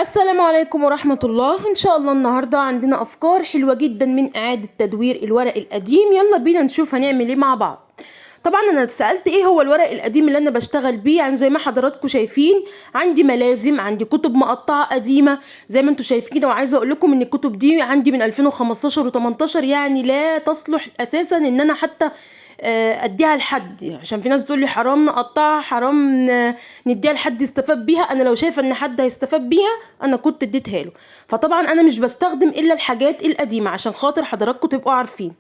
السلام عليكم ورحمة الله. إن شاء الله النهاردة عندنا أفكار حلوة جدا من إعادة تدوير الورق القديم. يلا بينا نشوف هنعمل إيه مع بعض. طبعا أنا اتسألت إيه هو الورق القديم اللي أنا بشتغل بيه. يعني زي ما حضراتكم شايفين عندي ملازم، عندي كتب مقطعة قديمة زي ما انتم شايفين كده. وعايزة أقول لكم إن الكتب دي عندي من 2015 و18، يعني لا تصلح أساسا إن أنا حتى اديها لحد، عشان في ناس بتقول لي حرام نقطعها، حرام نديها لحد يستفاد بيها. انا لو شايفه ان حد هيستفاد بيها انا كنت اديتها له. فطبعا انا مش بستخدم الا الحاجات القديمه عشان خاطر حضراتكم تبقوا عارفين.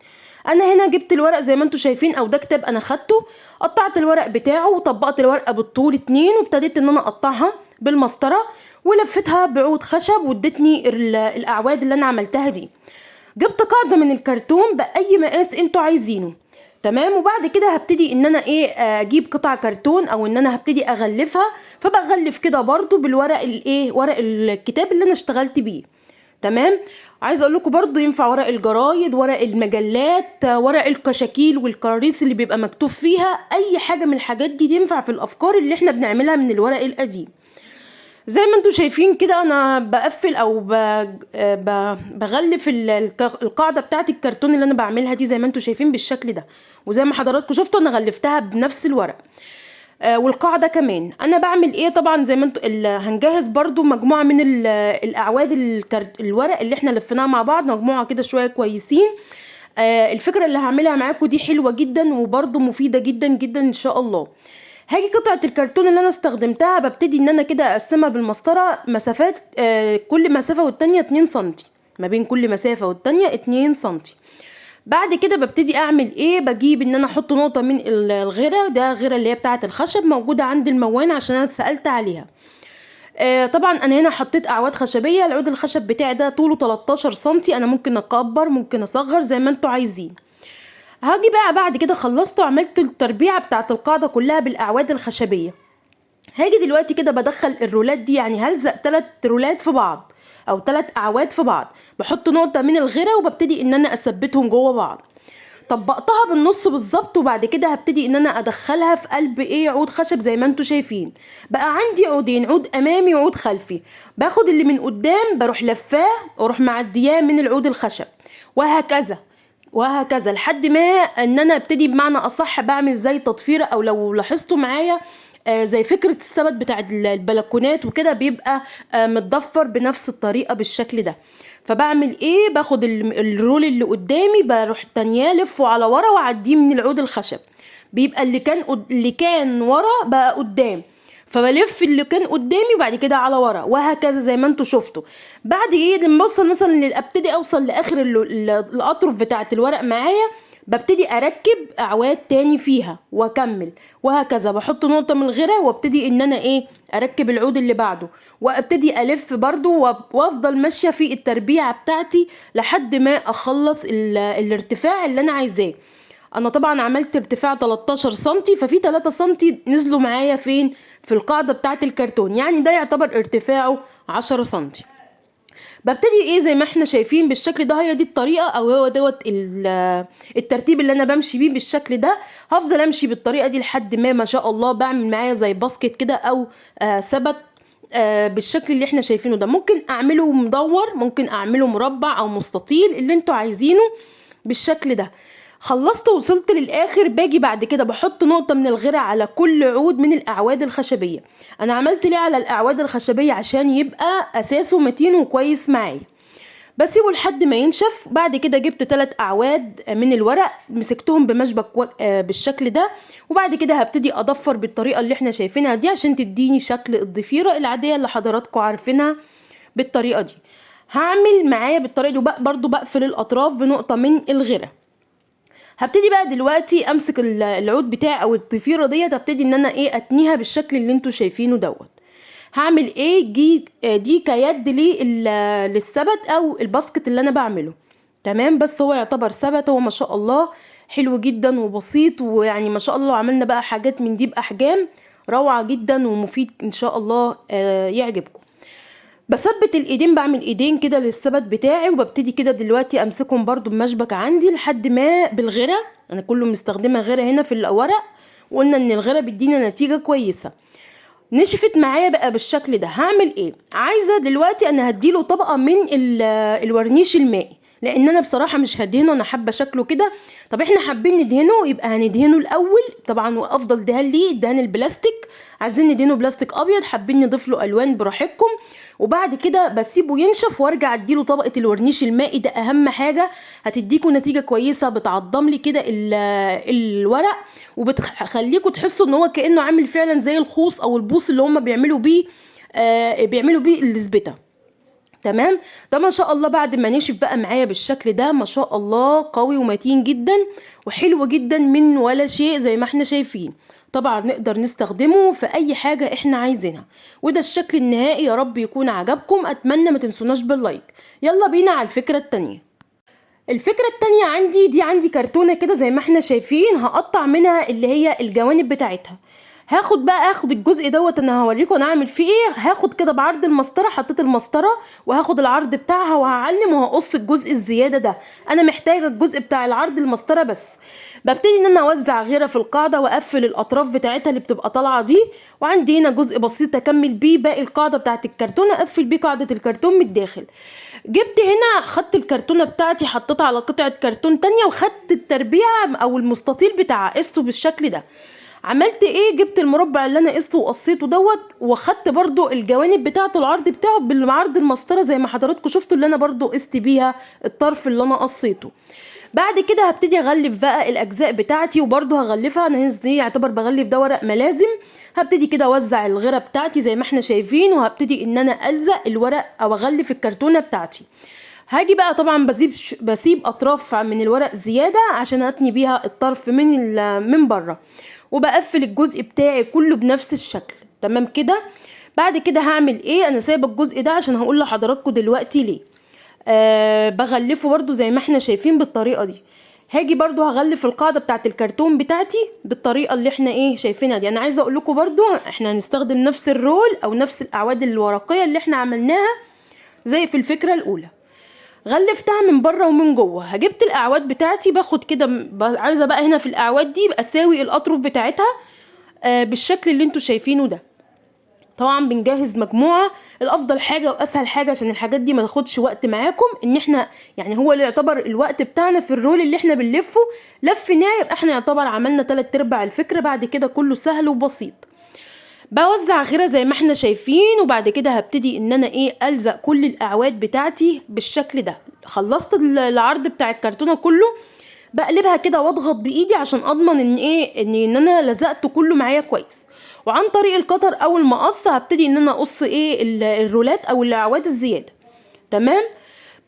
انا هنا جبت الورق زي ما انتم شايفين، او ده كتاب انا خدته، قطعت الورق بتاعه وطبقت الورقه بالطول 2، وابتديت ان انا اقطعها بالمسطره ولفتها بعود خشب وادتني الاعواد اللي انا عملتها دي. جبت قاعده من الكرتون باي مقاس انتوا عايزينه، تمام. وبعد كده هبتدي ان انا اجيب قطع كرتون، او ان انا هبتدي اغلفها. فبغلف كده برضو بالورق ورق الكتاب اللي انا اشتغلت بيه، تمام. عايزه اقول لكم برضو ينفع ورق الجرايد، ورق المجلات، ورق الكشاكيل والكراريس اللي بيبقى مكتوب فيها. اي حاجه من الحاجات دي تنفع في الافكار اللي احنا بنعملها من الورق القديم. زي ما انتم شايفين كده انا بقفل او بغلف القاعده بتاعت الكرتون اللي انا بعملها دي، زي ما انتم شايفين بالشكل ده. وزي ما حضراتكم شفتوا انا غلفتها بنفس الورق. والقاعده كمان انا بعمل ايه. طبعا زي ما انتم هنجهز برضو مجموعه من الاعواد الورق اللي احنا لفيناها مع بعض، مجموعه كده شويه كويسين. الفكره اللي هعملها معاكم دي حلوه جدا وبرضو مفيده جدا جدا ان شاء الله. هاجي قطعة الكرتون اللي انا استخدمتها ببتدي ان انا كده اقسمها بالمسطرة مسافات، كل مسافة والتانية 2 سنتي، ما بين كل مسافة والتانية 2 سنتي. بعد كده ببتدي اعمل ايه، بجيب ان انا احط نقطة من الغيرة، ده غيرة اللي هي بتاعة الخشب موجودة عند الموان عشان انا اتسألت عليها. طبعا انا هنا حطيت اعواد خشبية. العود الخشب بتاعي ده طوله 13 سنتي، انا ممكن اكبر ممكن اصغر زي ما انتوا عايزين. هاجي بقى بعد كده خلصت وعملت التربيعة بتاعت القاعدة كلها بالأعواد الخشبية. هاجي دلوقتي كده بدخل الرولات دي، يعني هلزق 3 رولات في بعض أو 3 أعواد في بعض. بحط نقطة من الغيرة وببتدي إن أنا أثبتهم جوه بعض. طبقتها بالنص بالظبط، وبعد كده هبتدي ان انا ادخلها في قلب عود خشب زي ما انتوا شايفين. بقى عندي عودين، عود امامي وعود خلفي. باخد اللي من قدام بروح لفاه واروح معدياه من العود الخشب، وهكذا وهكذا لحد ما ان انا ابتدي بمعنى اصح بعمل زي تضفيره. او لو لاحظتوا معايا زي فكرة السبت بتاع البلكونات وكده بيبقى متضفر بنفس الطريقة بالشكل ده. فبعمل ايه، باخد الرول اللي قدامي بروح تانية لفه على ورا واعديه من العود الخشب. بيبقى اللي كان ورا بقى قدام، فبلف اللي كان قدامي وبعد كده على ورا، وهكذا زي ما انتوا شفتوا. بعد ايه لما اوصل مثلا ابتدي اوصل لاخر الاطرف بتاعه الورق معايا، ببتدي اركب اعواد تاني فيها واكمل، وهكذا. بحط نقطة من الغيرة وابتدي ان انا اركب العود اللي بعده، وابتدي الف برضو وافضل ماشية في التربيعة بتاعتي لحد ما اخلص الارتفاع اللي انا عايزاه. انا طبعا عملت ارتفاع 13 سنتي، ففي 3 سنتي نزلوا معايا فين، في القاعدة بتاعت الكرتون، يعني ده يعتبر ارتفاعه 10 سنتي. ببتدي زي ما احنا شايفين بالشكل ده. هي دي الطريقة او هو دوت الترتيب اللي انا بمشي بيه بالشكل ده. هفضل امشي بالطريقة دي لحد ما شاء الله بعمل معايا زي باسكت كده او سبت بالشكل اللي احنا شايفينه ده. ممكن اعمله مدور، ممكن اعمله مربع او مستطيل، اللي انتوا عايزينه بالشكل ده. خلصت وصلت للاخر، باجي بعد كده بحط نقطة من الغيرة على كل عود من الاعواد الخشبية. انا عملت ليه على الاعواد الخشبية عشان يبقى اساسه متين وكويس معايا. بسيبه لحد ما ينشف. بعد كده جبت 3 اعواد من الورق مسكتهم بمشبك بالشكل ده. وبعد كده هبتدي اضفر بالطريقة اللي احنا شايفينها دي عشان تديني شكل الضفيرة العادية اللي حضراتكم عارفينها بالطريقة دي. هعمل معايا بالطريقة دي برضو بقفل الاطراف بنقطة من الغيرة. هبتدي بقى دلوقتي امسك العود بتاعي او الضفيره ديت، ابتدي ان انا اتنيها بالشكل اللي انتوا شايفينه دوت. هعمل دي كيد للسبت او الباسكت اللي انا بعمله، تمام. بس هو يعتبر سبت، هو ما شاء الله حلو جدا وبسيط، ويعني ما شاء الله لو عملنا بقى حاجات من دي باحجام روعه جدا ومفيد ان شاء الله يعجبكم. بثبت الايدين، بعمل ايدين كده للثبت بتاعي، وببتدي كده دلوقتي امسكهم برضو بمشبك عندي لحد ما بالغيره. انا كله مستخدمه غيره هنا في الورق، وقلنا ان الغيره بتدينا نتيجه كويسه. نشفت معايا بقى بالشكل ده. هعمل ايه؟ عايزه دلوقتي انا هديله طبقه من الورنيش المائي، لان انا بصراحه مش هدهنه، انا حابه شكله كده. طب احنا حابين ندهنه، يبقى هندهنه الاول طبعا، وافضل دهان ليه الدهان البلاستيك. عايزين ندهنه بلاستيك ابيض، حابين نضيف له الوان براحتكم. وبعد كده بسيبه ينشف وارجع اديله طبقه الورنيش المائي. ده اهم حاجه، هتديكوا نتيجه كويسه، بتعضم لي كده الورق، وبتخليكوا تحسوا ان هو كانه عامل فعلا زي الخوص او البوص اللي هم بيعملوا بيه الزبده. تمام. ده ما شاء الله بعد ما نشف بقى معايا بالشكل ده، ما شاء الله قوي ومتين جدا وحلو جدا من ولا شيء زي ما احنا شايفين. طبعا نقدر نستخدمه في اي حاجة احنا عايزينها. وده الشكل النهائي، يا رب يكون عجبكم. اتمنى ما تنسوناش باللايك. يلا بينا على الفكرة التانية. الفكرة التانية عندي كرتونة كده زي ما احنا شايفين، هقطع منها اللي هي الجوانب بتاعتها. اخد الجزء دوت، انا هوريكم انا هعمل فيه ايه. هاخد كده بعرض المسطره، حطيت المسطره وهاخد العرض بتاعها وهعلم وهقص الجزء الزياده ده. انا محتاجه الجزء بتاع العرض المسطره بس. ببتدي ان انا اوزع غيره في القاعده واقفل الاطراف بتاعتها اللي بتبقى طالعه دي. وعندي هنا جزء بسيط اكمل بيه باقي القاعده بتاعت الكرتون، اقفل بيه قاعده الكرتون من الداخل. جبت هنا، خدت الكرتونه بتاعتي حطيتها على قطعه كرتون تانية، وخدت التربيع او المستطيل بتاعها قسته بالشكل ده. عملت ايه؟ جبت المربع اللي انا قسته وقصيته دوت، واخدت برضو الجوانب بتاعه العرض بتاعه بالعرض المسطره زي ما حضراتكم شفتوا، اللي انا برضو قست بيها الطرف اللي انا قصيته. بعد كده هبتدي اغلف بقى الاجزاء بتاعتي، وبرضو هغلفها انا دي يعتبر بغلف ده ورق ملازم. هبتدي كده اوزع الغيره بتاعتي زي ما احنا شايفين، وهبتدي ان انا الزق الورق او اغلف الكرتونه بتاعتي. هاجي بقى طبعا بسيب اطراف من الورق زياده عشان اتني بيها الطرف من بره، وبقفل الجزء بتاعي كله بنفس الشكل. تمام كده. بعد كده هعمل ايه؟ انا سايبه الجزء ده عشان هقول لحضراتكم دلوقتي ليه. بغلفه برضو زي ما احنا شايفين بالطريقه دي. هاجي برضو هغلف القاعده بتاعت الكرتون بتاعتي بالطريقه اللي احنا شايفينها دي. انا عايزه اقول لكم برضو احنا هنستخدم نفس الرول او نفس الاعواد الورقيه اللي احنا عملناها زي في الفكره الاولى. غلفتها من بره ومن جوه. هجبت الاعواد بتاعتي، باخد كده عايزه بقى هنا في الاعواد دي اساوي الاطراف بتاعتها بالشكل اللي انتوا شايفينه ده. طبعا بنجهز مجموعه. الافضل حاجه واسهل حاجه عشان الحاجات دي ما تاخدش وقت معاكم، ان احنا يعني هو اللي يعتبر الوقت بتاعنا في الرول اللي احنا بنلفه لفيناه، يبقى احنا يعتبر عملنا 3/4 الفكره. بعد كده كله سهل وبسيط. بوزع غيره زي ما احنا شايفين، وبعد كده هبتدي ان انا الزق كل الاعواد بتاعتي بالشكل ده. خلصت العرض بتاع الكرتونه كله، بقلبها كده واضغط بايدي عشان اضمن ان انا لزقته كله معايا كويس. وعن طريق القطر او المقص هبتدي ان انا اقص الرولات او الاعواد الزياده. تمام.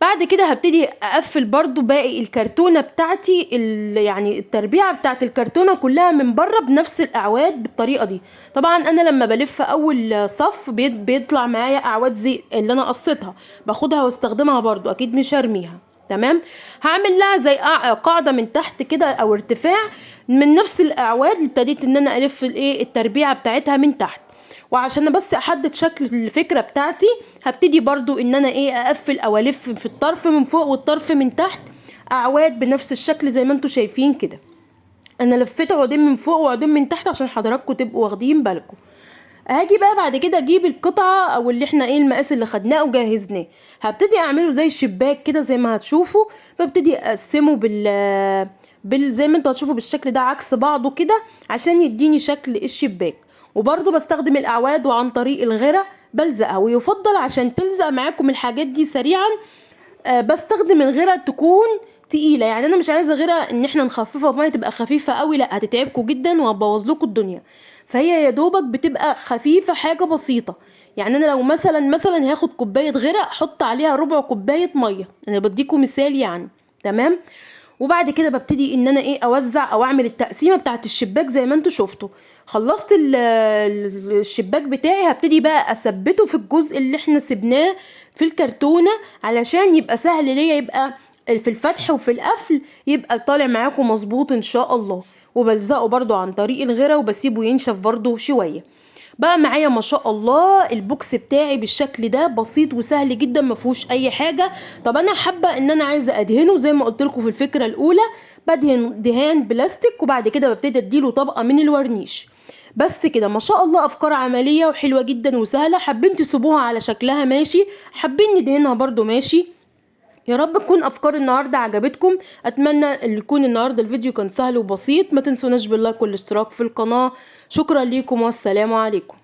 بعد كده هبتدي اقفل برضو باقي الكرتونه بتاعتي، يعني التربيعه بتاعت الكرتونه كلها من بره بنفس الاعواد بالطريقه دي. طبعا انا لما بلف اول صف بيطلع معايا اعواد زي اللي انا قصيتها، باخدها واستخدمها برضو، اكيد مش هرميها. تمام. هعمل لها زي قاعده من تحت كده او ارتفاع من نفس الاعواد اللي ابتديت ان انا الف التربيعه بتاعتها من تحت. وعشان بس احدد شكل الفكره بتاعتي، هبتدي برضو ان انا اقفل او الف في الطرف من فوق والطرف من تحت اعواد بنفس الشكل زي ما انتوا شايفين كده. انا لفيت عودين من فوق وعودين من تحت عشان حضراتكم تبقوا واخدين بالكم. هاجي بقى بعد كده اجيب القطعه او اللي احنا المقاس اللي خدناه وجهزناه، هبتدي اعمله زي شباك كده زي ما هتشوفوا. ببتدي اقسمه زي ما انتوا هتشوفوا بالشكل ده عكس بعضه كده عشان يديني شكل الشباك. وبرضو بستخدم الاعواد وعن طريق الغيره بلزقها، ويفضل عشان تلزق معاكم الحاجات دي سريعا بستخدم الغيره تكون تقيله. يعني انا مش عايزه غيره ان احنا نخففها بميه تبقى خفيفه قوي، لا هتتعبكم جدا وهتبوظ لكم الدنيا. فهي يا دوبك بتبقى خفيفه، حاجه بسيطه. يعني انا لو مثلا هاخد كوبايه غيره احط عليها ربع كوبايه ميه، انا بديكم مثال يعني. تمام. وبعد كده ببتدي ان انا اوزع او اعمل التقسيمه بتاعت الشباك زي ما انتوا شفتوا. خلصت الشباك بتاعي، هبتدي بقى اثبته في الجزء اللي احنا سبناه في الكرتونه علشان يبقى سهل ليا، يبقى في الفتح وفي القفل يبقى طالع معاكم مظبوط ان شاء الله. وبلزقه برضو عن طريق الغيره وبسيبه ينشف برضو شويه. بقى معايا ما شاء الله البوكس بتاعي بالشكل ده، بسيط وسهل جدا ما فيهوش اي حاجه. طب انا حابه ان انا عايزه ادهنه زي ما قلت لكم في الفكره الاولى، بدهن دهان بلاستيك، وبعد كده ببتدي اديله طبقه من الورنيش. بس كده ما شاء الله، افكار عمليه وحلوه جدا وسهله. حابين تسيبوها على شكلها ماشي، حابين ندهنها برضو ماشي. يا رب تكون افكار النهارده عجبتكم. اتمنى ان يكون النهارده الفيديو كان سهل وبسيط. ما تنسوناش باللايك والاشتراك في القناه. شكرا ليكم والسلام عليكم.